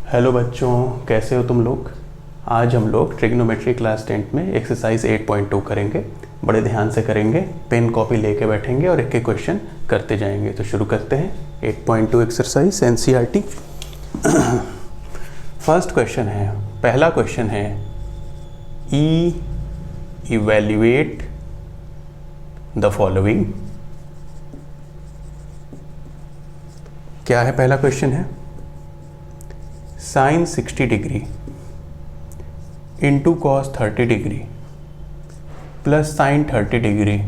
Hello बच्चों, कैसे हो तुम लोग। आज हम लोग ट्रिग्नोमेट्री क्लास 10 में एक्सरसाइज 8.2 करेंगे। बड़े ध्यान से करेंगे, पेन कॉपी लेके बैठेंगे और एक एक क्वेश्चन करते जाएंगे। तो शुरू करते हैं 8.2 एक्सरसाइज एनसीईआरटी। फर्स्ट क्वेश्चन है, पहला क्वेश्चन है इवैल्यूएट द फॉलोइंग। क्या है पहला क्वेश्चन है, sine 60 degree into cos 30 degree plus sine 30 degree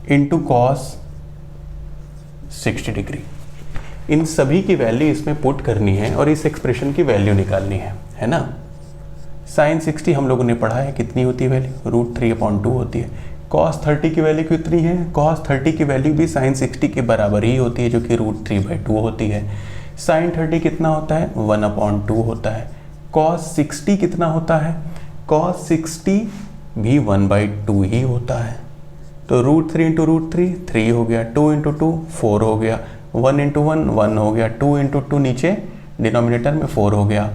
into cos 60 degree. इन सभी की वैल्यू इसमें पुट करनी है और इस एक्सप्रेशन की वैल्यू निकालनी है ना। साइन 60 हम लोगों ने पढ़ा है कितनी होती है वैल्यू, √3/2 होती है। कॉस 30 की वैल्यू कितनी है, कॉस 30 की वैल्यू भी साइन 60 के बराबर ही होती है जो कि √3/2 होती है। साइन 30 कितना होता है, 1/2 होता है। कॉस 60 कितना होता है, कॉस 60 भी 1/2 ही होता है। तो √3 × √3 3 हो गया, 2 × 2 4 हो गया, 1 × 1 1 हो गया, 2 × 2 नीचे डिनोमिनेटर में 4 हो गया।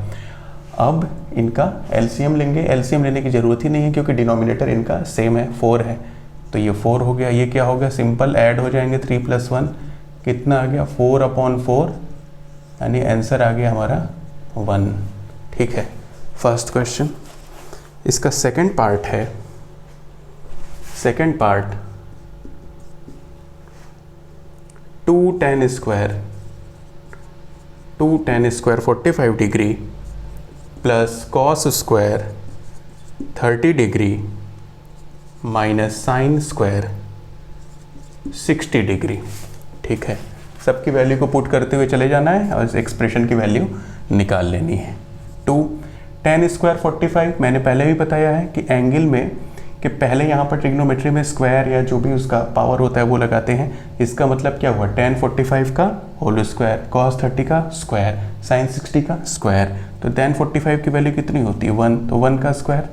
अब इनका एलसीएम लेंगे। एलसीएम लेने की ज़रूरत ही नहीं है क्योंकि डिनोमिनेटर इनका सेम है, 4 है। तो ये 4 हो गया, ये क्या हो गया, सिंपल ऐड हो जाएंगे। 3 + 1 कितना आ गया, 4/4, यानी आंसर आ गया हमारा 1। ठीक है, फर्स्ट क्वेश्चन। इसका सेकंड पार्ट है, second part 2 tan square 45 degree plus cos square 30 degree minus sine square 60 degree. ठीक है, सबकी वैल्यू को पुट करते हुए चले जाना है और इस एक्सप्रेशन की वैल्यू निकाल लेनी है। 2 tan स्क्वायर 45 मैंने पहले भी बताया है कि एंगल में कि पहले यहाँ पर ट्रिग्नोमेट्री में स्क्वायर या जो भी उसका पावर होता है वो लगाते हैं। इसका मतलब क्या हुआ, tan 45 का होल स्क्वायर, cos 30 का स्क्वायर, sin 60 का स्क्वायर। तो tan 45 की वैल्यू कितनी होती है, 1, तो 1 का स्क्वायर।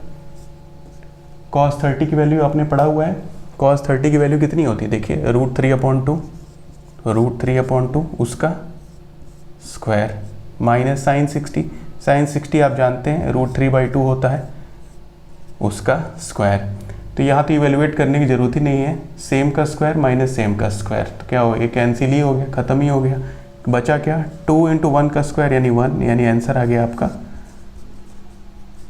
cos 30 की वैल्यू आपने पढ़ा हुआ है, cos 30 की वैल्यू कितनी होती है, देखिए √3/2 उसका स्क्वायर माइनस साइन 60 आप जानते हैं √3/2 होता है उसका स्क्वायर। तो यहाँ तो इवेल्युएट करने की ज़रूरत ही नहीं है, सेम का स्क्वायर माइनस सेम का स्क्वायर, तो क्या हो, ये कैंसिल ही हो गया, ख़त्म ही हो गया। बचा क्या, 2 × 1 का स्क्वायर यानी 1, यानी आंसर आ गया आपका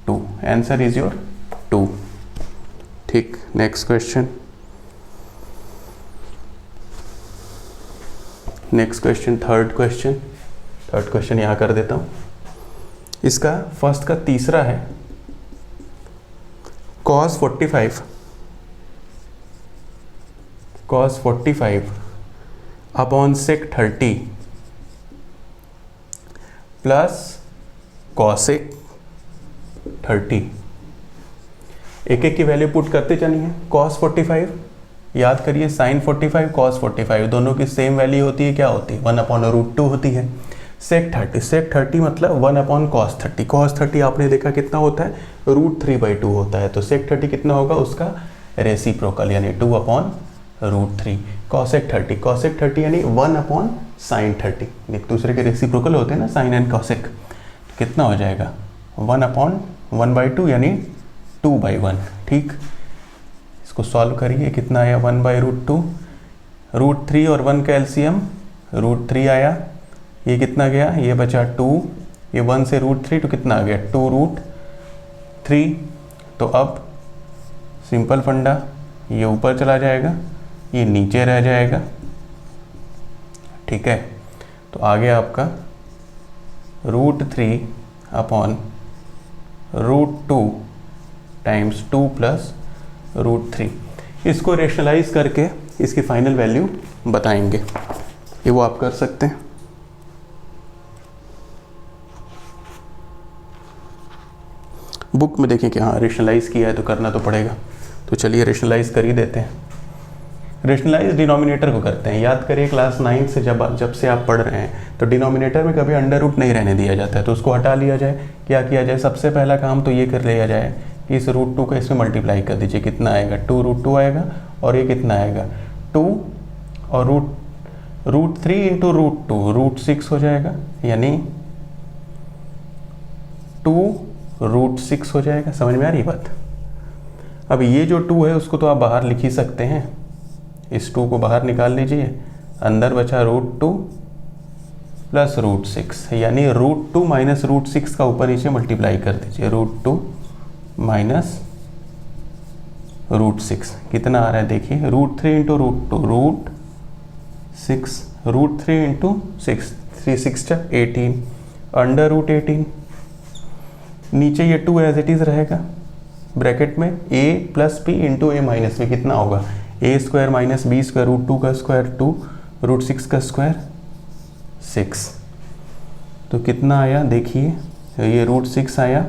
2। Answer is your 2। ठीक, next question. Next question, third question यहाँ कर देता हूँ। इसका फर्स्ट का तीसरा है, cos 45 upon sec 30 plus cosec 30। एक एक की वैल्यू पुट करते चलिए। cos 45 याद करिए, sin 45 cos 45 दोनों की सेम वैल्यू होती है, क्या होती है, 1/√2 होती है। sec 30 मतलब 1/cos 30। cos 30 आपने देखा कितना होता है, √3/2 होता है। तो sec 30 कितना होगा, उसका रेसिप्रोकल यानी 2/√3। cosec 30 यानी 1/sin 30, एक दूसरे के रेसिप्रोकल होते हैं ना, साइन एंड cosec। कितना हो जाएगा, 1/1/2 यानी 2/1। ठीक, इसको सॉल्व करिए, कितना आया, 1/√2, √3 और 1 का एलसीएम √3 आया, ये कितना गया, ये बचा 2, ये 1 से √3 तो कितना आ गया, 2√3। तो अब सिंपल फंडा, ये ऊपर चला जाएगा, ये नीचे रह जाएगा। ठीक है, तो आ गया आपका √3/√2 टाइम्स 2 + √3। इसको रेशनलाइज करके इसकी फाइनल वैल्यू बताएंगे, ये वो आप कर सकते हैं। बुक में देखें कि हाँ रेशनलाइज किया है तो करना तो पड़ेगा, तो चलिए रेशनलाइज कर ही देते हैं। रेशनलाइज डिनोमिनेटर को करते हैं। याद करिए क्लास 9 से जब से आप पढ़ रहे हैं तो डिनोमिनेटर में कभी अंडर रूट नहीं रहने दिया जाता है, तो उसको हटा लिया जाए। क्या किया जाए, सबसे पहला काम तो ये कर लिया जाए कि इस √2 का इसमें मल्टीप्लाई कर दीजिए। कितना आएगा, 2√2 आएगा, और ये कितना आएगा 2 और √3 × √2 √6 हो जाएगा, यानी 2√6 हो जाएगा। समझ में आ रही बात? अब ये जो 2 है उसको तो आप बाहर लिख ही सकते हैं, इस 2 को बाहर निकाल लीजिए, अंदर बचा √2 प्लस √6, यानी √2 माइनस √6 का ऊपर नीचे मल्टीप्लाई कर दीजिए। √2 माइनस √6 कितना आ रहा है देखिए, √3 इंटू √2 √6, √3 इंटू 6, 3 6 18, अंडर √18, नीचे ये 2 एज इट इज रहेगा, ब्रैकेट में a plus b into a minus में कितना होगा, a square minus b square, √2 का स्क्वायर 2, √6 का स्क्वायर 6, तो कितना आया देखिए, ये √6 आया,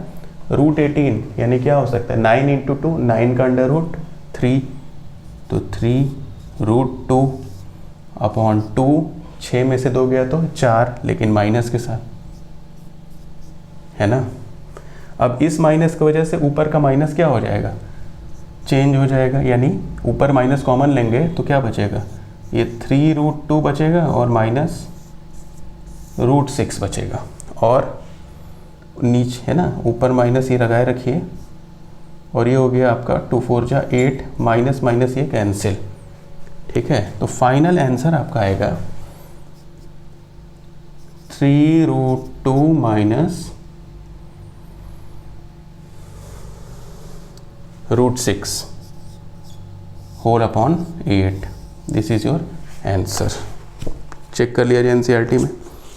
√18 यानी क्या हो सकता है, 9 इंटू 2, 9 का अंडर रूट 3, तो 3√2 अपॉन 2, 6 में से 2 गया तो 4, लेकिन माइनस के साथ, है ना। अब इस माइनस की वजह से ऊपर का माइनस क्या हो जाएगा, चेंज हो जाएगा, यानी ऊपर माइनस कॉमन लेंगे तो क्या बचेगा, ये 3√2 बचेगा और माइनस √6 बचेगा, और नीचे है ना, ऊपर माइनस ये लगाए रखिए, और ये हो गया आपका 2 4 जा 8, माइनस माइनस ये कैंसिल, ठीक है। तो फाइनल आंसर आपका आएगा 3√2 minus √6 whole upon 8, this is your answer. Check कर लिया जाए एनसीईआरटी में,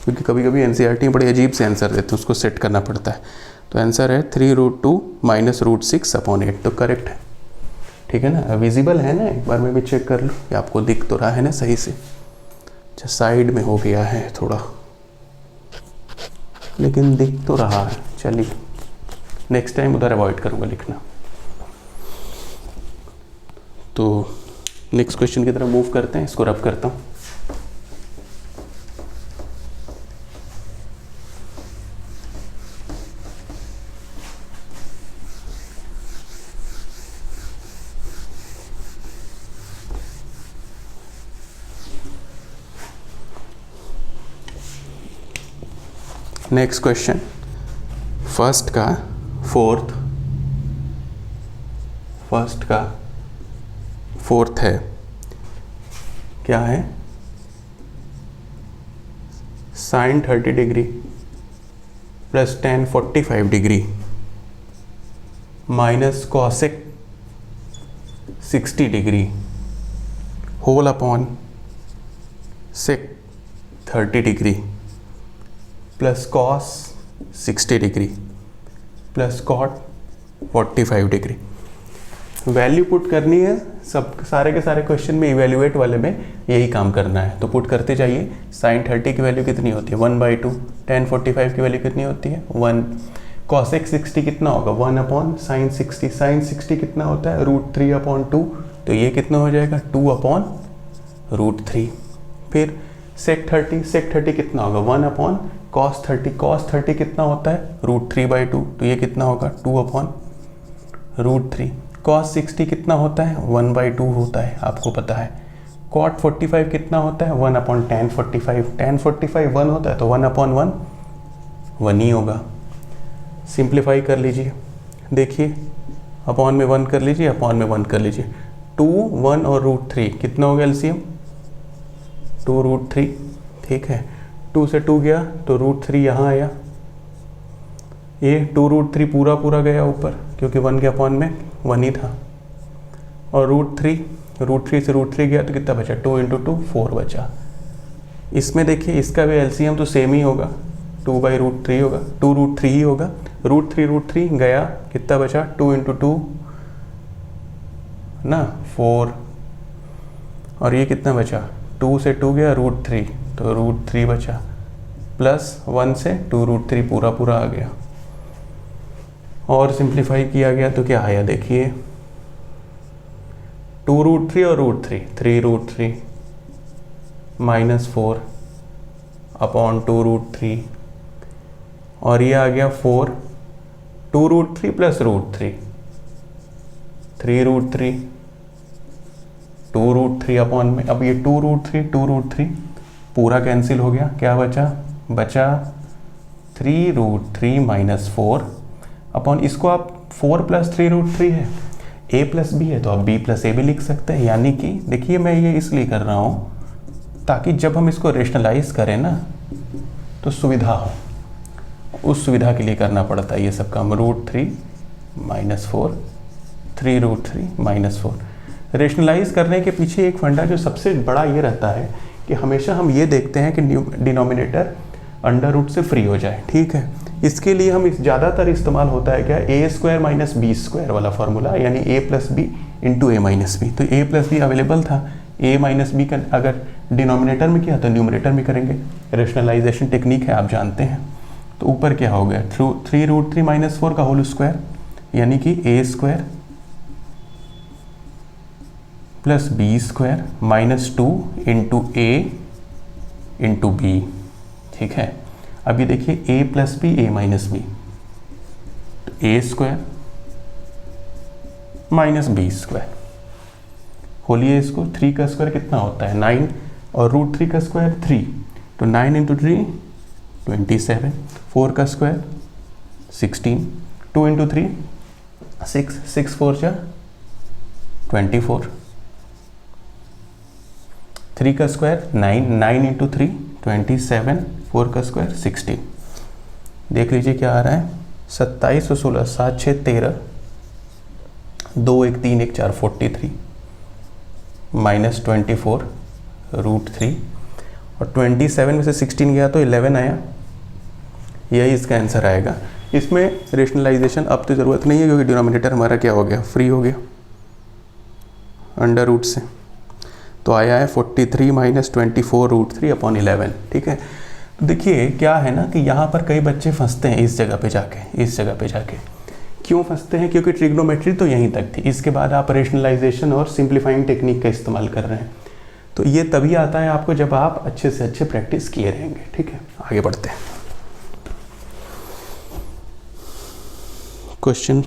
क्योंकि कभी कभी एनसीईआरटी में बड़े अजीब से आंसर देते हैं, उसको सेट करना पड़ता है। तो आंसर है 3√2 माइनस √6 अपॉन 8, तो करेक्ट है, ठीक है ना। विजिबल है ना, एक बार मैं भी चेक कर लूँ कि आपको दिख तो रहा है ना सही से। अच्छा, साइड में हो गया है थोड़ा, लेकिन दिख तो रहा है। चलिए नेक्स्ट टाइम उधर अवॉइड करूँगा लिखना। तो नेक्स्ट क्वेश्चन की तरफ मूव करते हैं, इसको रब करता हूँ। नेक्स्ट क्वेश्चन, फर्स्ट का फोर्थ है, क्या है, sin 30 degree plus tan 45 degree minus cosec 60 degree whole upon sec 30 degree plus cos 60 degree plus cot 45 degree. Value put करनी है, सब सारे के सारे क्वेश्चन में इवेल्युएट वाले में यही काम करना है, तो पुट करते जाइए। sin 30 की वैल्यू कितनी होती है, 1/2, tan 45 की वैल्यू कितनी होती है 1, cosec 60 कितना होगा 1 अपॉन sin 60, sin 60 कितना होता है √3 अपॉन 2, तो ये कितना हो जाएगा 2 अपॉन √3। फिर sec 30 कितना होगा 1 अपॉन cos 30 कितना होता है √3/2, तो ये कितना होगा 2 अपॉन √3। cos 60 कितना होता है 1/2 होता है, आपको पता है। cot 45 कितना होता है 1 अपॉन tan 45, tan 45 1 होता है, तो 1 अपॉन 1 ही होगा। सिंप्लीफाई कर लीजिए, देखिए अपॉन में 1 कर लीजिए, अपॉन में 1 कर लीजिए, 2 1 और √3 कितना हो गया एलसीएम 2√3, ठीक है। 2 से 2 गया तो √3 यहाँ आया, ये 2√3 पूरा गया ऊपर, क्योंकि 1 के अपॉन में 1 ही था, और √3 से √3 गया तो कितना बचा 2 इंटू 2 4 बचा। इसमें देखिए इसका भी एलसीएम तो सेम ही होगा, 2/√3 होगा, 2√3 ही होगा, √3 गया, कितना बचा 2 इंटू 2 ना 4, और ये कितना बचा 2 से 2 गया √3, तो √3 बचा, प्लस 1 से 2√3 पूरा आ गया, और सिंप्लीफाई किया गया तो क्या आया देखिए 2√3 और √3 3√3 माइनस 4 अपॉन 2√3, और ये आ गया 4, 2√3 प्लस √3 3√3 2√3 अपॉन में, अब ये 2√3 पूरा कैंसिल हो गया, क्या बचा 3√3 माइनस 4 अपॉन, इसको आप 4 प्लस 3√3 है, a प्लस बी है तो आप b प्लस ए भी लिख सकते हैं। यानी कि देखिए मैं ये इसलिए कर रहा हूँ ताकि जब हम इसको रेशनलाइज करें ना तो सुविधा हो, उस सुविधा के लिए करना पड़ता है ये सब काम। √3 माइनस 4, 3√3 माइनस 4। रेशनलाइज करने के पीछे एक फंडा जो सबसे बड़ा ये रहता है कि हमेशा हम ये देखते हैं कि डिनोमिनेटर अंडर रूट से फ्री हो जाए, ठीक है। इसके लिए हम ज़्यादातर इस्तेमाल होता है क्या, a² माइनस b² वाला फार्मूला, यानी a plus b into a minus b. तो a प्लस बी अवेलेबल था, a माइनस बी का अगर डिनोमिनेटर में किया तो न्यूमरेटर में करेंगे। रेशनलाइजेशन टेक्निक है, आप जानते हैं। तो ऊपर क्या हो गया, 3√3 माइनस 4 का होल स्क्वायर, यानी कि a² plus b² minus 2 into a into b, ठीक है। अभी देखिए a plus b a minus b, तो a² माइनस b², खोलिए इसको, 3 का स्क्वायर कितना होता है 9 और √3 का स्क्वायर 3, तो 9 इंटू 3 27, 4 का स्क्वायर 16, 2 इंटू 3 6, 6 4 जा 24, 3 का स्क्वायर 9, 9 इंटू 3 27, 4 का स्क्वायर 16। देख लीजिए क्या आ रहा है, 27 और 16 7 6 13, 2 1 3 1 4 43 माइनस 24 √3 और 27 में से 16 गया तो 11 आया, यही इसका आंसर आएगा। इसमें रेशनलाइजेशन अब तो ज़रूरत नहीं है क्योंकि डिनोमिनेटर हमारा क्या हो गया, फ्री हो गया अंडर रूट से। तो आया है 43 माइनस 24 √3 अपॉन 11, ठीक है। तो देखिए क्या है ना कि यहाँ पर कई बच्चे फंसते हैं इस जगह पे जाके, क्यों फंसते हैं, क्योंकि ट्रिग्नोमेट्री तो यहीं तक थी, इसके बाद आप रेशनलाइजेशन और सिंप्लीफाइंग टेक्निक का इस्तेमाल कर रहे हैं। तो ये तभी आता है आपको जब आप अच्छे से अच्छे प्रैक्टिस किए रहेंगे, ठीक है। आगे बढ़ते हैं, क्वेश्चन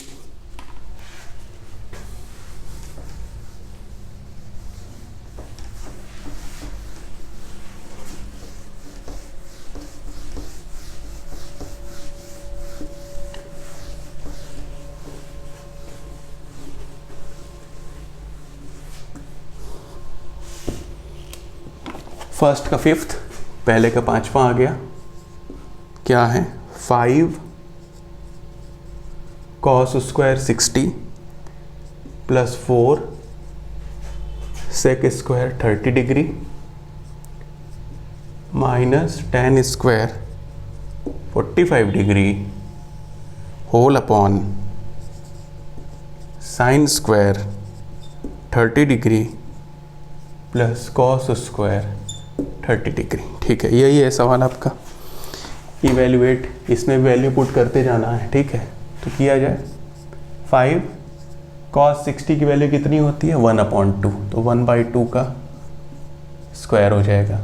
फर्स्ट का 5th, पहले का 5वां आ गया। क्या है, 5 cos square 60 plus 4 sec square 30 degree minus tan square 45 degree whole upon sin square 30 degree plus cos square 30 degree, ठीक है। यही है सवाल आपका। इवेल्युएट, इसमें वैल्यू पुट करते जाना है, ठीक है। तो किया जाए, 5 cos 60 की वैल्यू कितनी होती है 1/2, तो 1/2 का स्क्वायर हो जाएगा।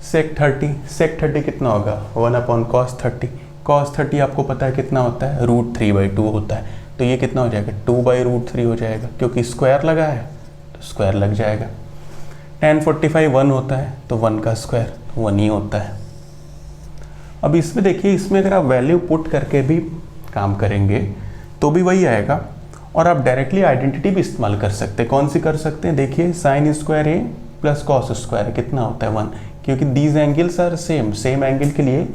sec 30 कितना होगा 1/cos 30, cos 30 आपको पता है कितना होता है √3/2 होता है, तो ये कितना हो जाएगा 2/√3 हो जाएगा, क्योंकि स्क्वायर लगा है तो स्क्वायर लग जाएगा। tan 45 1 होता है तो 1 का स्क्वायर 1 ही होता है। अब इसमें देखिए, इसमें अगर आप वैल्यू पुट करके भी काम करेंगे तो भी वही आएगा, और आप डायरेक्टली आइडेंटिटी भी इस्तेमाल कर सकते हैं। कौन सी कर सकते हैं, देखिए sin square a plus cos square कितना होता है 1, क्योंकि these angles are same angle के लिए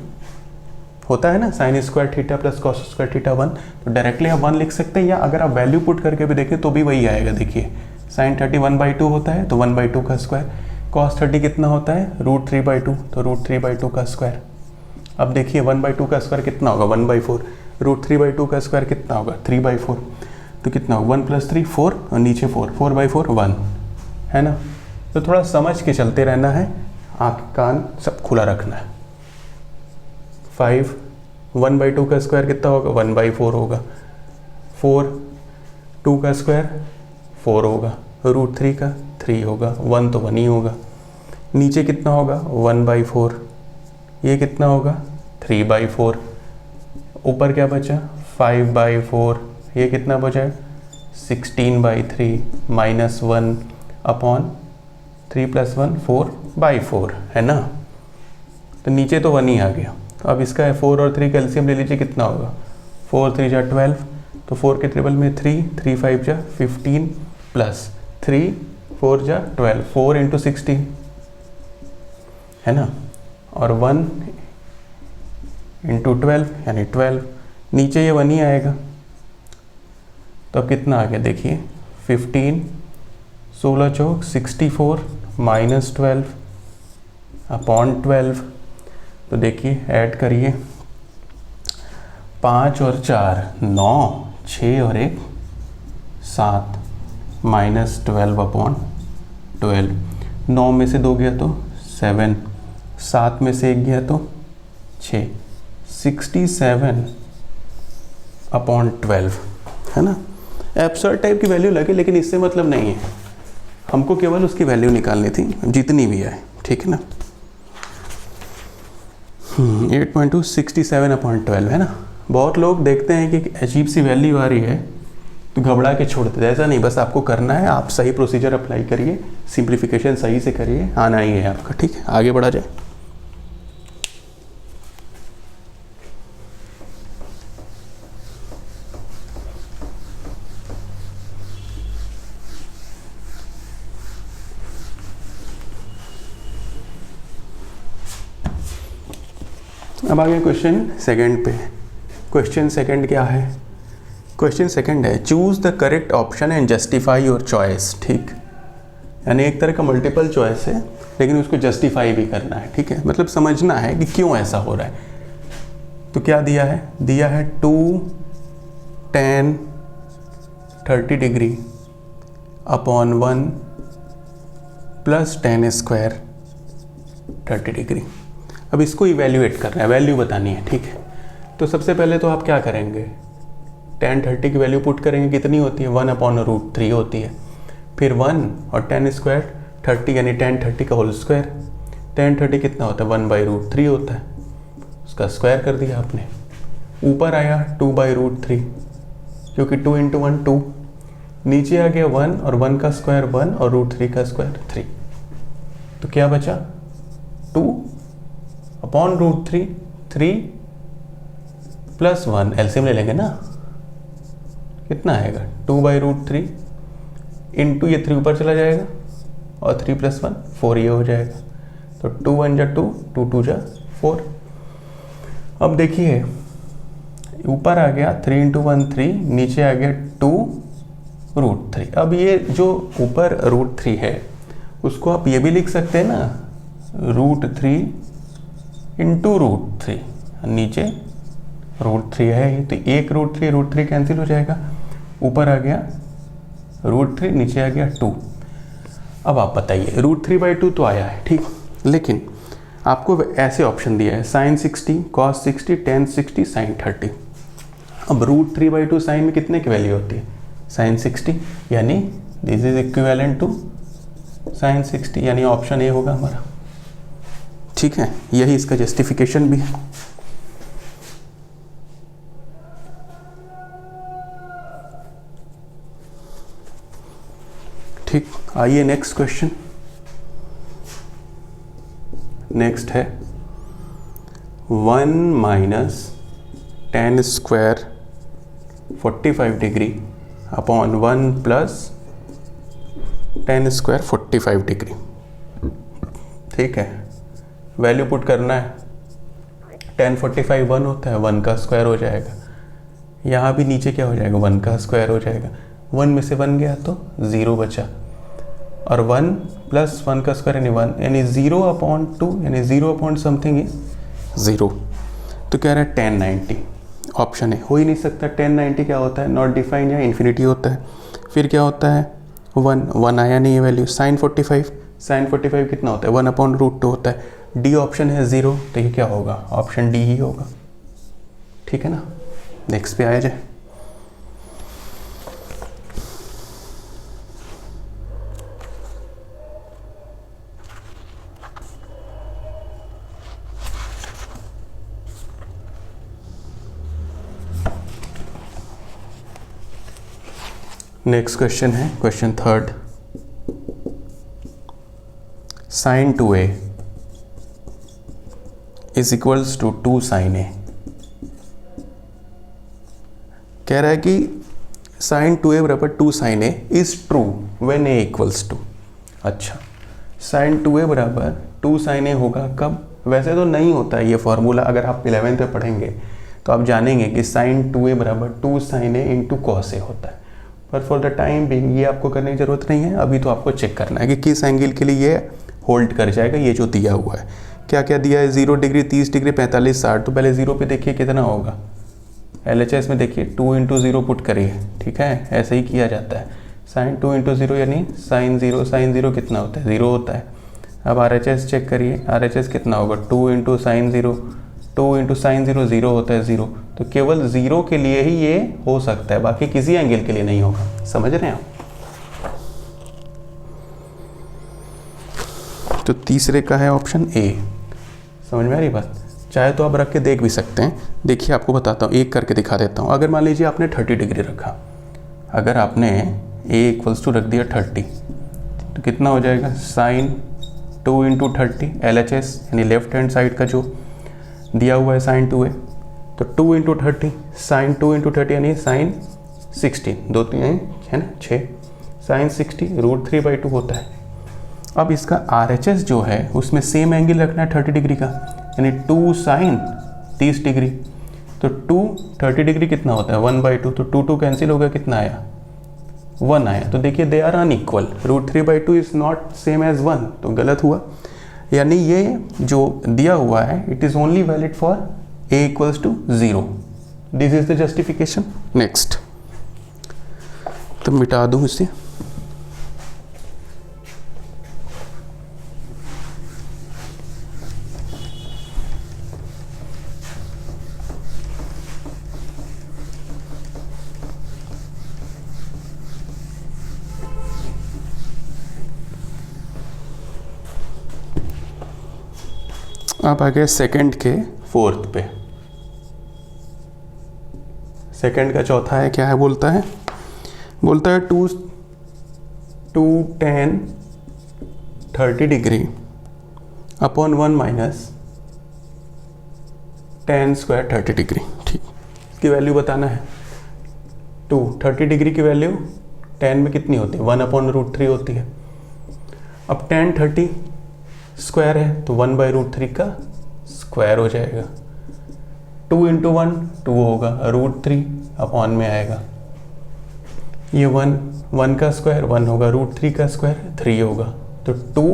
होता है ना, sin square theta plus cos square theta 1, तो डायरेक्टली आप 1 लिख सकते हैं, या अगर आप वैल्यू पुट करके भी देखें तो भी वही आएगा। देखिए sin 30 1/2 होता है तो 1/2 का स्क्वायर, cos 30 कितना होता है √3/2, तो √3/2 का स्क्वायर। अब देखिए 1/2 का स्क्वायर कितना होगा 1/4, √3/2 का स्क्वायर कितना होगा 3/4, तो कितना होगा 1 + 3 4 और नीचे 4, 4/4 1 है ना। तो थोड़ा समझ के चलते रहना है, आँख कान सब खुला रखना है। 5 1/2 का स्क्वायर कितना होगा 1/4 होगा, 4 2 का स्क्वायर 4 होगा, √3 का 3 होगा, 1 तो 1 ही होगा, नीचे कितना होगा 1/4, ये कितना होगा 3/4, ऊपर क्या बचा 5/4, ये कितना बचा 16/3 माइनस 1 अपॉन 3 + 1 4/4 है ना। तो नीचे तो 1 ही आ गया, तो अब इसका है 4 और 3 कैल्शियम ले लीजिए, कितना होगा 4 3 जा 12, तो 4 के ट्रिपल में 3 3 5 जा 15 प्लस 3 4 जा 12, 4 इंटू 60 है ना, और 1 इंटू 12 यानी 12, नीचे ये 1 ही आएगा। तो अब कितना आ गया देखिए 15 16 चौक 64 माइनस 12 अपॉन 12। तो देखिए ऐड करिए 5 और 4 9, 6 और 1 7 माइनस 12 अपॉन 12। 9 में से 2 गया तो 7, 7 में से 1 गया तो 6, 67 अपॉन 12 है ना। एब्सर्ड टाइप की वैल्यू लगे लेकिन इससे मतलब नहीं है, हमको केवल उसकी वैल्यू निकालनी थी जितनी भी है, ठीक है ना। 8.2 67/12 है ना। बहुत लोग देखते हैं कि अजीब सी वैल्यू आ रही है तो घबरा के छोड़ देते हैं, ऐसा नहीं, बस आपको करना है, आप सही प्रोसीजर अप्लाई करिए, सिंप्लीफिकेशन सही से करिए, आना ही है आपका, ठीक है। आगे बढ़ा जाए। अब आगे क्वेश्चन सेकंड पे। क्वेश्चन सेकंड क्या है? क्वेश्चन सेकंड है choose the correct option and justify your choice, ठीक। यानी एक तरह का मल्टीपल चॉइस है लेकिन उसको जस्टिफाई भी करना है, ठीक है, मतलब समझना है कि क्यों ऐसा हो रहा है। तो क्या दिया है? दिया है 2 10 30 degree upon 1 plus 10 square 30 degree. अब इसको इवेल्युएट करना है, वैल्यू बतानी है, ठीक है। तो सबसे पहले तो आप क्या करेंगे, tan 30 की वैल्यू पुट करेंगे, कितनी होती है 1/√3 होती है। फिर 1 और 10 स्क्वायर 30 यानी tan 30 का होल स्क्वायर। tan 30 कितना होता है 1/√3 होता है, उसका स्क्वायर कर दिया आपने। ऊपर आया 2/√3 क्योंकि 2 × 1 2, नीचे आ गया 1 और 1 का स्क्वायर 1 और √3 का स्क्वायर 3। तो क्या बचा 2/√3 3 प्लस 1, एलसीएम ले लेंगे ना, कितना आएगा 2/√3 इंटू ये 3 ऊपर चला जाएगा और 3 + 1 4 ये हो जाएगा। तो 2 1 जा 2, 2 2 जा 4। अब देखिए ऊपर आ गया 3 × 1 3, नीचे आ गया 2√3। अब ये जो ऊपर √3 है उसको आप ये भी लिख सकते हैं ना √3 इंटू √3, नीचे √3 है ही, तो एक √3 कैंसिल हो जाएगा, ऊपर आ गया √3 नीचे आ गया 2। अब आप बताइए √3/2 तो आया है, ठीक, लेकिन आपको ऐसे ऑप्शन दिया है sin 60 cos 60 tan 60 sin 30। अब √3/2 साइन में कितने की वैल्यू होती है sin 60, यानी this is equivalent to sin 60, यानी ऑप्शन ए होगा हमारा, ठीक है। यही इसका जस्टिफिकेशन भी है। ठीक, आइए नेक्स्ट क्वेश्चन। नेक्स्ट है 1 - tan square 45 degree upon 1 plus tan square 45 degree, ठीक है। वैल्यू पुट करना है, tan 45 1 होता है, 1 का स्क्वायर हो जाएगा, यहाँ भी नीचे क्या हो जाएगा 1 का स्क्वायर हो जाएगा, 1 में से 1 गया तो 0 बचा, और 1 प्लस 1 का स्क्वायर यानी 1, यानी 0/2 यानी 0 समथिंग इज 0। तो क्या रहा है tan 90, ऑप्शन है, हो ही नहीं सकता। tan 90 क्या होता है, नॉट डिफाइंड या इन्फिनिटी होता है। फिर क्या होता है 1 आया नहीं है वैल्यू। sin 45 कितना होता है 1/√2 होता है। डी ऑप्शन है 0, तो ये क्या होगा, ऑप्शन डी ही होगा, ठीक है ना। नेक्स्ट पे आया जाए। नेक्स्ट क्वेश्चन है question third, sin 2a is equals to 2 sin A। कह रहा है कि sin 2A बराबर 2 sin A is true when A equals to. अच्छा, sin 2A बराबर 2 sin A होगा कब? वैसे तो नहीं होता है ये फॉर्मूला, अगर आप 11th में पढ़ेंगे तो आप जानेंगे कि sin 2A बराबर 2 sin A into cos A होता है। पर फॉर द टाइम बिंग ये आपको करने की ज़रूरत नहीं है, अभी तो आपको चेक करना है कि किस एंगल के लिए ये होल्ड कर जाएगा। ये जो दिया हुआ है, क्या क्या दिया है? 0 डिग्री, 30 डिग्री, 45, 60। तो पहले 0 पे देखिए कितना होगा। LHS में देखिए 2 इंटू 0 पुट करिए, ठीक है, ऐसे ही किया जाता है। sin 2 इंटू 0 यानी sin 0, sin 0 कितना होता है? 0 होता है। अब RHS चेक करिए, RHS कितना होगा? 2 इंटू sin 0, 2 इंटू sin 0, 0 होता है 0। तो केवल 0 के लिए ही ये हो सकता है, बाकी किसी एंगल के लिए नहीं होगा। समझ रहे हैं आप? तो तीसरे का है ऑप्शन ए। समझ में आ रही बात? चाहे तो आप रख के देख भी सकते हैं। देखिए आपको बताता हूँ, एक करके दिखा देता हूँ। अगर मान लीजिए आपने 30 डिग्री रखा, अगर आपने ए इक्वल्स टू रख दिया 30, तो कितना हो जाएगा? sin 2 इंटू 30 LHS यानी लेफ्ट हैंड साइड का जो दिया हुआ है sin 2A, तो 2 इंटू 30 sin 2 इंटू 30 यानी sin 60, 2 3 है ना 6, sin 60 √3/2 होता है। अब इसका RHS जो है उसमें सेम एंगल रखना है 30 डिग्री का, यानी 2 sin 30 डिग्री। तो 2 30 डिग्री कितना होता है? 1/2। तो 2 2 कैंसिल हो गया, कितना आया? 1 आया। तो देखिए they are unequal, √3/2 is not same as 1, तो गलत हुआ। यानी ये जो दिया हुआ है it is only valid for A equals to 0। This is the justification. Next, तो मिटा दूं इसे। आप आ गए सेकंड के फोर्थ पे। सेकंड का चौथा है, क्या है? बोलता है 2 tan 30 degree upon 1 minus tan square 30 degree. ठीक, इसकी वैल्यू बताना है। 30 डिग्री की वैल्यू tan में कितनी होती है? 1/√3 होती है। अब tan 30 स्क्वायर है तो 1/√3 का स्क्वायर हो जाएगा। 2 इंटू 1 2 होगा, √3 अपॉन में आएगा। ये 1 का स्क्वायर 1 होगा, √3 का स्क्वायर 3 होगा। तो 2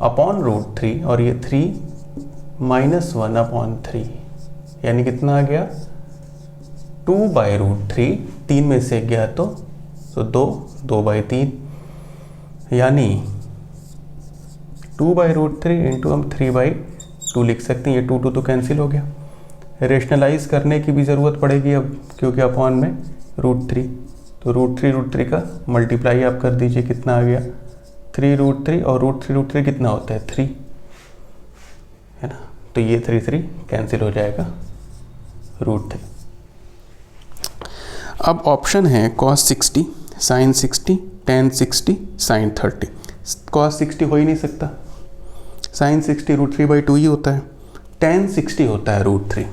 अपॉन √3 और ये 3 माइनस 1/3 यानी कितना आ गया? 2/√3। 3 में से गया तो 2/3 यानी 2/√3 इंटू हम 3/2 लिख सकते हैं। ये 2 तो कैंसिल हो गया। रेशनलाइज करने की भी ज़रूरत पड़ेगी अब, क्योंकि अपॉन में √3, तो √3 का मल्टीप्लाई आप कर दीजिए, कितना आ गया? 3√3 और √3 कितना होता है? 3 है ना। तो ये 3 कैंसिल हो जाएगा, √3। अब ऑप्शन है cos 60, sin 60, tan 60, sin 30। cos 60 हो ही नहीं सकता, sin 60 √3/2 ही होता है, tan 60 होता है √3।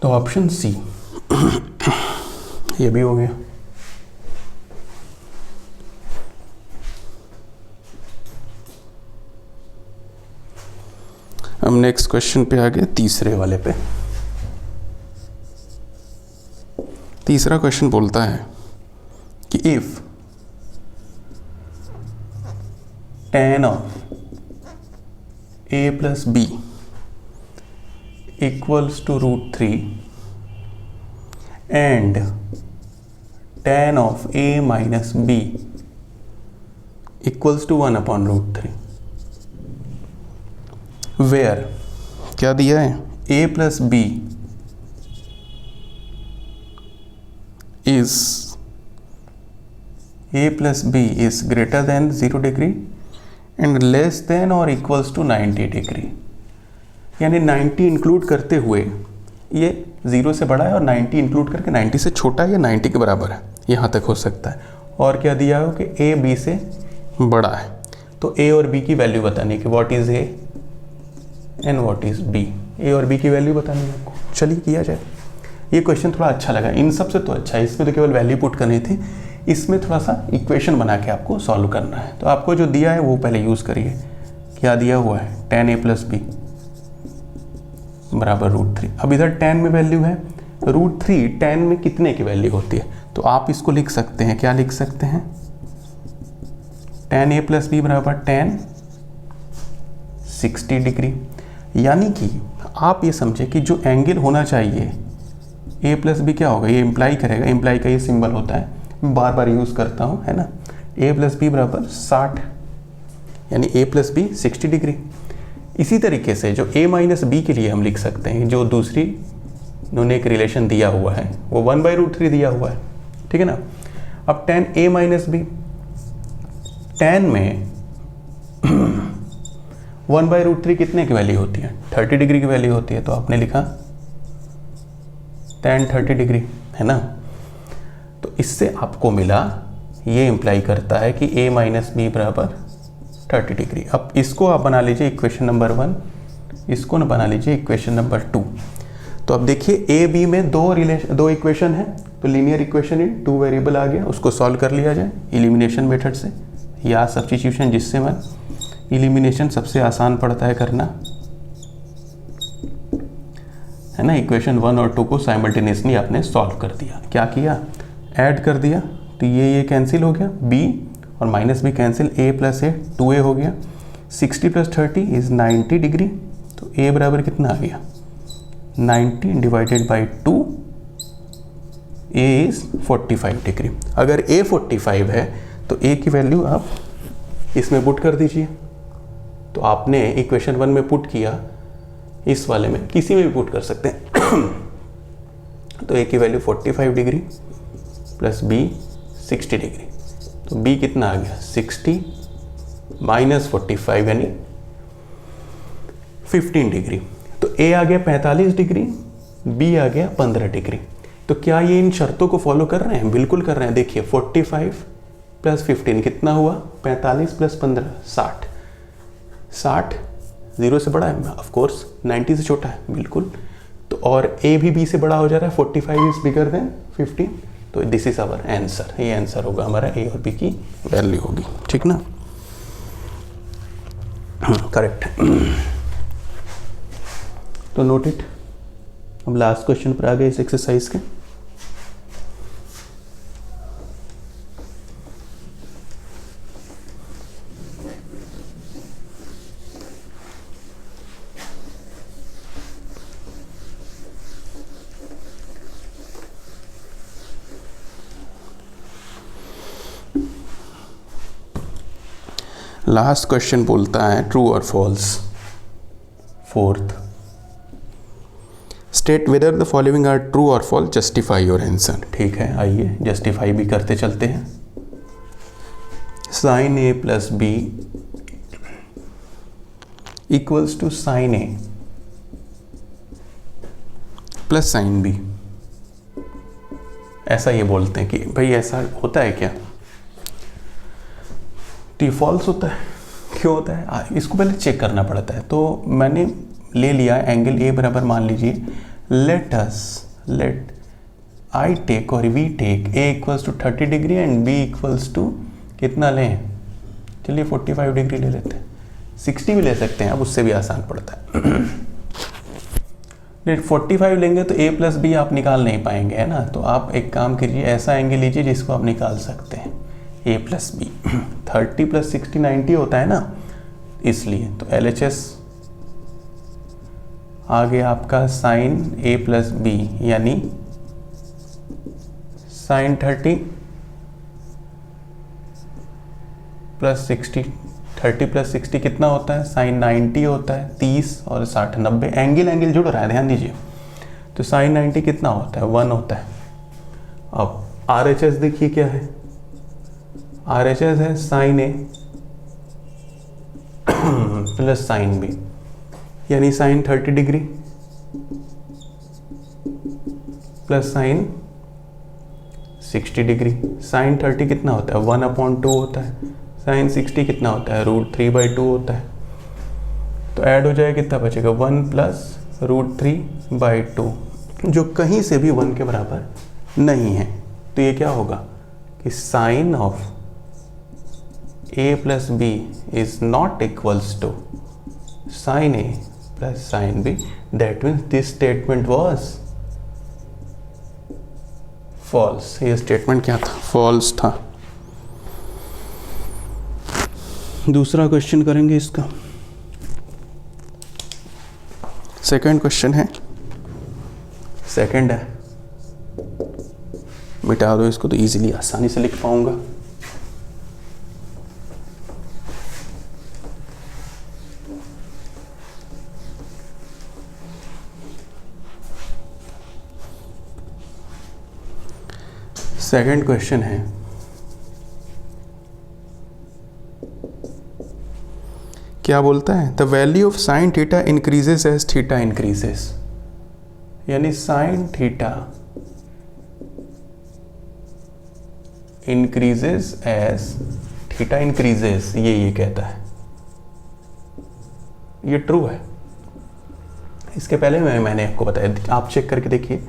तो ऑप्शन सी ये भी हो गया। हम नेक्स्ट क्वेश्चन पे आ गए, तीसरे वाले पे। तीसरा क्वेश्चन बोलता है कि if tan of a plus b equals to √3 and tan of a minus b equals to 1/√3, where क्या दिया है? a plus b is greater than 0 degree and less than or equals to 90 degree. यानी 90 include करते हुए ये 0 से बड़ा है और 90 इंक्लूड करके 90 से छोटा है या 90 के बराबर है, यहाँ तक हो सकता है। और क्या दिया हो कि a b से बड़ा है। तो ए और बी की वैल्यू बतानी है कि what is a and what is b. A और बी की वैल्यू बतानी है आपको। चलिए किया जाए। ये क्वेश्चन थोड़ा अच्छा लगा, इन सब से तो अच्छा है। इसमें तो केवल वैल्यू पुट करनी थी, इसमें थोड़ा सा इक्वेशन बना के आपको सॉल्व करना है। तो आपको जो दिया है वो पहले यूज़ करिए। क्या दिया हुआ है, tan a + b बराबर √3। अब इधर tan में वैल्यू है √3, tan में कितने की वैल्यू होती है, तो आप इसको लिख सकते हैं, क्या लिख सकते हैं, tan a + b बराबर tan 60 डिग्री। यानी कि आप ये समझे कि जो एंगल होना चाहिए a + b क्या होगा, ये इम्प्लाई करेगा, इम्प्लाई का ये सिंबल होता है, मैं बार बार यूज़ करता हूँ, है ना। a + b बराबर 60, यानी a + b 60 डिग्री। इसी तरीके से जो a - b के लिए हम लिख सकते हैं, जो दूसरी उन्होंने एक रिलेशन दिया हुआ है वो 1/√3 दिया हुआ है, ठीक है ना। अब tan a - b, tan में 1/√3 कितने की वैल्यू होती है, 30 डिग्री की वैल्यू होती है, तो आपने लिखा tan 30 डिग्री, है ना। तो इससे आपको मिला, ये इम्प्लाई करता है कि a - b बराबर 30 डिग्री। अब इसको आप बना लीजिए इक्वेशन नंबर 1, इसको ना बना लीजिए इक्वेशन नंबर 2। तो अब देखिए a b में दो इक्वेशन है, तो लीनियर इक्वेशन इन 2 वेरिएबल आ गया, उसको सॉल्व कर लिया जाए एलिमिनेशन मेथड से या सब्स्टिट्यूशन, जिससे मैं एलिमिनेशन सबसे आसान पड़ता है करना, है ना। इक्वेशन 1 और 2 को साइमल्टेनियसली आपने सॉल्व कर दिया। क्या किया, ऐड कर दिया, तो ये कैंसिल हो गया, b और -b cancel, a + a 2a हो गया। 60 + 30 इज 90 डिग्री, तो a बराबर कितना आ गया, 90 divided by 2, a is 45 degree. अगर a 45 है तो a की वैल्यू आप इसमें पुट कर दीजिए। तो आपने इक्वेशन 1 में पुट किया, इस वाले में किसी में भी पुट कर सकते हैं। तो a की value 45 degree plus b 60 degree, तो b कितना आ गया, 60 - 45 यानी 15 डिग्री। तो a आ गया 45 डिग्री, b आ गया 15 डिग्री। तो क्या ये इन शर्तों को फॉलो कर रहे हैं, बिल्कुल कर रहे हैं। देखिए 45 + 15 कितना हुआ, 45 + 15 60, 60 0 से बड़ा है ऑफ कोर्स, 90 से छोटा है बिल्कुल। तो और a भी b से बड़ा हो जा रहा है, 45 इज बिगर देन 15, तो दिस इज आवर आंसर। ये आंसर होगा हमारा, a और b की वैल्यू होगी, ठीक ना, करेक्ट। तो नोट इट। अब लास्ट क्वेश्चन पर आ गए इस एक्सरसाइज के। लास्ट क्वेश्चन बोलता है ट्रू और false. Fourth, state whether the following are true और फॉल्स, जस्टिफाई योर आंसर। ठीक है, आइए जस्टिफाई भी करते चलते हैं। sin a + b equals to sin a + sin b, ऐसा ये बोलते हैं कि भाई ऐसा होता है क्या, तो ये फॉल्स होता है। क्यों होता है, इसको पहले चेक करना पड़ता है। तो मैंने ले लिया एंगल a बराबर, मान लीजिए let I take or we take a equals to 30 degree and b equals to कितना लें, चलिए 45 डिग्री ले लेते हैं, 60 भी ले सकते हैं, अब उससे भी आसान पड़ता है। लेट 45 लेंगे तो a + b आप निकाल नहीं पाएंगे, है ना। तो आप एक काम कीजिए, ऐसा एंगल लीजिए जिसको आप निकाल सकते हैं, a + b। 30 + 60 90 होता है ना, इसलिए तो LHS आ गया आपका sin a + b, यानी sin 30 + 60, 30 + 60 कितना होता है, sin 90 होता है, 30 और 60 90, एंगल जुड़ रहा है, ध्यान दीजिए। तो sin 90 कितना होता है, 1 होता है। अब RHS देखिए क्या है, RHS है sin a + sin b, यानी sin 30 degree plus sin 60 degree. sin 30 कितना होता है, 1/2 होता है, साइन 60 कितना होता है, √3/2 होता है। तो ऐड हो जाएगा, कितना बचेगा, 1 + √3/2, जो कहीं से भी 1 के बराबर नहीं है। तो ये क्या होगा कि sine of a + b is not equals to sine a + sine b। That means this statement was false. ये स्टेटमेंट क्या था, फॉल्स था। दूसरा क्वेश्चन करेंगे इसका। सेकंड क्वेश्चन है, सेकंड है, मिटा दो इसको तो इजीली आसानी से लिख पाऊंगा। सेकंड क्वेश्चन है, क्या बोलता है, the value of sine theta increases as theta increases. यानी sine theta increases as theta increases, ये कहता है। ये ट्रू है। इसके पहले मैंने आपको बताया, आप चेक करके देखिए,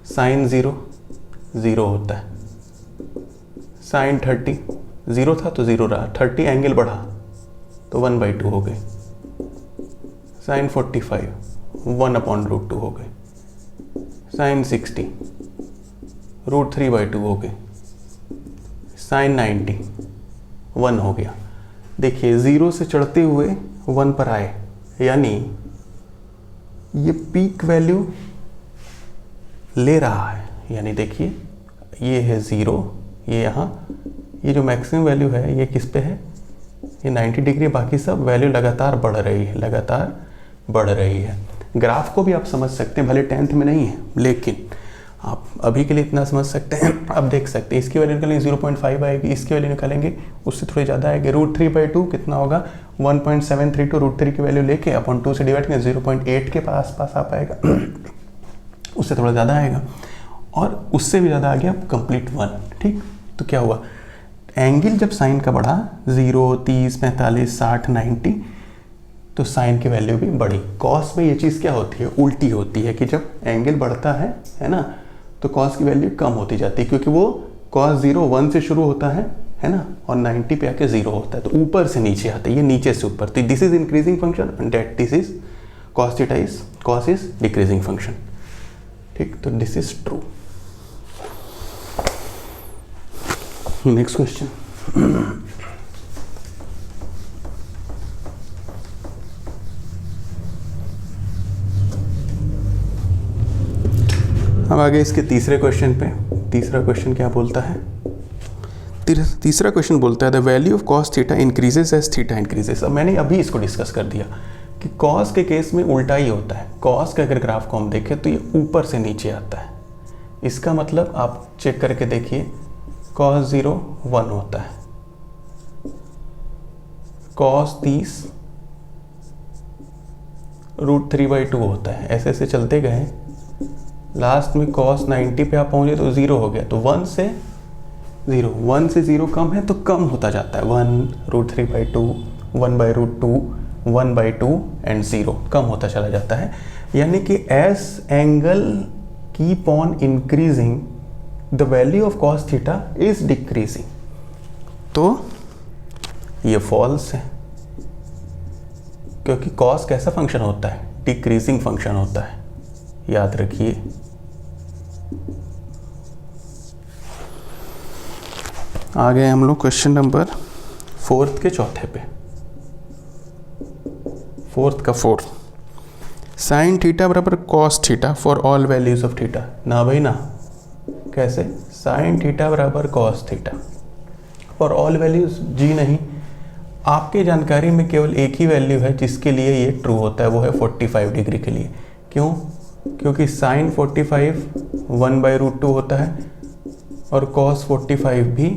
साइन 0 होता है, साइन 30 0 था तो 0 रहा, 30 एंगल बढ़ा तो 1/2 हो गए, साइन 45 1/√2 हो गए, साइन 60 √3/2 हो गए, साइन 90 1 हो गया। देखिए 0 से चढ़ते हुए 1 पर आए, यानी ये पीक वैल्यू ले रहा है। यानी देखिए ये है 0, ये यहाँ, ये जो मैक्सिमम वैल्यू है ये किस पे है, ये 90 डिग्री, बाकी सब वैल्यू लगातार बढ़ रही है, लगातार बढ़ रही है। ग्राफ को भी आप समझ सकते हैं, भले 10th में नहीं है, लेकिन आप अभी के लिए इतना समझ सकते हैं। अब देख सकते हैं इसकी वैल्यू निकालेंगे 0.5 आएगी, इसकी वैल्यू निकालेंगे उससे थोड़ी ज़्यादा आएगी, √3/2 कितना होगा, 1.732 √3 की वैल्यू लेके अपन 2 से डिवाइड करें 0.8 के पास आ पाएगा, उससे थोड़ा ज़्यादा आएगा, और उससे भी ज़्यादा आ गया कंप्लीट 1। ठीक, तो क्या हुआ, एंगल जब साइन का बढ़ा 0, 30, 45, 60, 90, तो साइन की वैल्यू भी बढ़ी। कॉस में ये चीज़ क्या होती है, उल्टी होती है, कि जब एंगल बढ़ता है ना, तो कॉस की वैल्यू कम होती जाती है, क्योंकि वो कॉस 0 1 से शुरू होता है ना, और 90 पे आके 0 होता है, तो ऊपर से नीचे आता है, ये नीचे से ऊपर। तो this is increasing function and that this is cos theta is, cos is decreasing function. ठीक, तो this is true. Next question, अब आगे इसके तीसरे क्वेश्चन पे। तीसरा क्वेश्चन क्या बोलता है, तीसरा क्वेश्चन बोलता है the value of cos theta increases as theta increases. अब मैंने अभी इसको डिस्कस कर दिया कि कॉस के केस में उल्टा ही होता है। कॉस का अगर ग्राफ को हम देखें तो ये ऊपर से नीचे आता है। इसका मतलब आप चेक करके देखिए, कॉस 0 1 होता है, कॉस 30 √3/2 होता है, ऐसे ऐसे चलते गए, लास्ट में कॉस 90 पे आप पहुंचे तो 0 हो गया। तो 1 से 0 कम है तो कम होता जाता है, 1 √3/2 1/√2 1/2 एंड 0 कम होता चला जाता है। यानी कि as angle keep on increasing the value of cos theta is decreasing. तो ये फॉल्स है, क्योंकि कॉस कैसा फंक्शन होता है, डिक्रीजिंग फंक्शन होता है, याद रखिए। आ गए हम लोग क्वेश्चन नंबर 4 के चौथे पे, 4 साइन थीटा बराबर cos theta for all values of theta. ना भाई ना, कैसे, साइन थीटा बराबर cos theta for all values, जी नहीं, आपकी जानकारी में केवल एक ही वैल्यू है जिसके लिए ये ट्रू होता है, वो है 45 डिग्री के लिए। क्यों, क्योंकि साइन 45 1/√2 होता है और कॉस 45 भी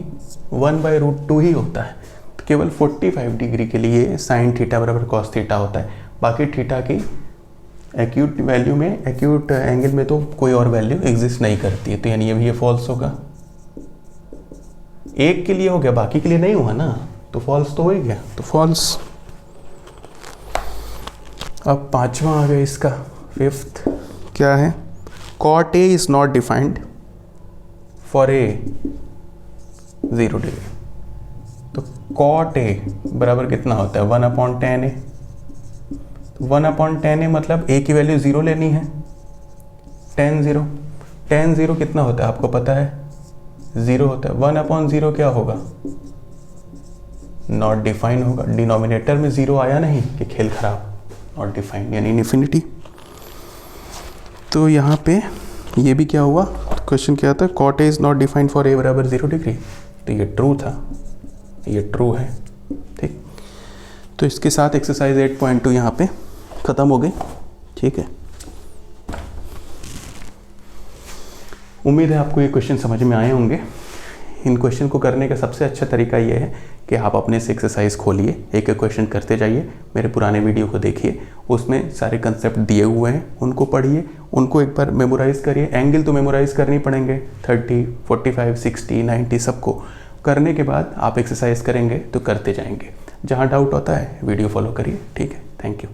1/√2 ही होता है। तो केवल 45 डिग्री के लिए साइन थीटा बराबर कॉस थीटा होता है। बाकी थीटा की एक्यूट वैल्यू में, एक्यूट एंगल में तो कोई और वैल्यू एग्जिस्ट नहीं करती है। तो यानी ये भी ये फॉल्स होगा। एक के लिए हो गया, बाकी के लिए नहीं हुआ ना, तो फॉल्स तो हो ही गया, तो फॉल्स। अब पांचवा आ गया इसका, फिफ्थ क्या है, cot A is not defined for A 0 degree. तो कॉट ए बराबर कितना होता है 1/10 ए। 1/10 ए मतलब ए की वैल्यू 0 लेनी है, tan 0 कितना होता है आपको पता है, 0 होता है। 1/0 क्या होगा, नॉट डिफाइंड होगा। डिनोमिनेटर में 0 आया नहीं कि खेल खराब, नॉट डिफाइंड यानी इन्फिनिटी। तो यहाँ पे ये भी क्या हुआ, क्वेश्चन क्या था, cot A is not defined for A बराबर 0 डिग्री, तो ये ट्रू था, ये ट्रू है। ठीक, तो इसके साथ एक्सरसाइज 8.2 यहाँ पे ख़त्म हो गई। ठीक है, उम्मीद है आपको ये क्वेश्चन समझ में आए होंगे। इन क्वेश्चन को करने का सबसे अच्छा तरीका ये है कि आप अपने से एक्सरसाइज खोलिए, एक एक क्वेश्चन करते जाइए, मेरे पुराने वीडियो को देखिए, उसमें सारे कंसेप्ट दिए हुए हैं, उनको पढ़िए, उनको एक बार मेमोराइज़ करिए। एंगल तो मेमोराइज़ करनी पड़ेंगे, 30, 45, 60, 90 सबको करने के बाद आप एक्सरसाइज करेंगे तो करते जाएंगे। जहाँ डाउट होता है वीडियो फॉलो करिए। ठीक है, थैंक यू।